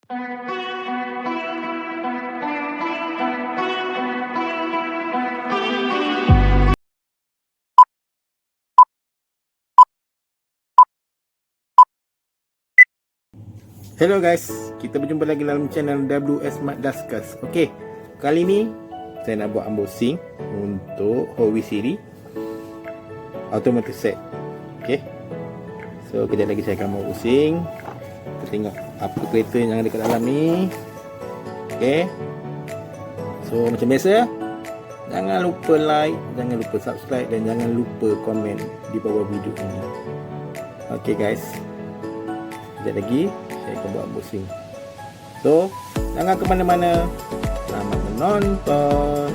Hello guys, kita berjumpa lagi dalam channel WS Diecast. Okey, kali ni saya nak buat unboxing untuk Huawei Siri Automotive set. Okey, so kejap lagi saya akan unboxing. Kita tengok apa kereta yang ada kat dalam ni. Okey, so macam biasa, jangan lupa like, jangan lupa subscribe dan jangan lupa komen di bawah video ini. Okey guys, kejap lagi saya akan buat unboxing. So, jangan ke mana-mana. Selamat menonton.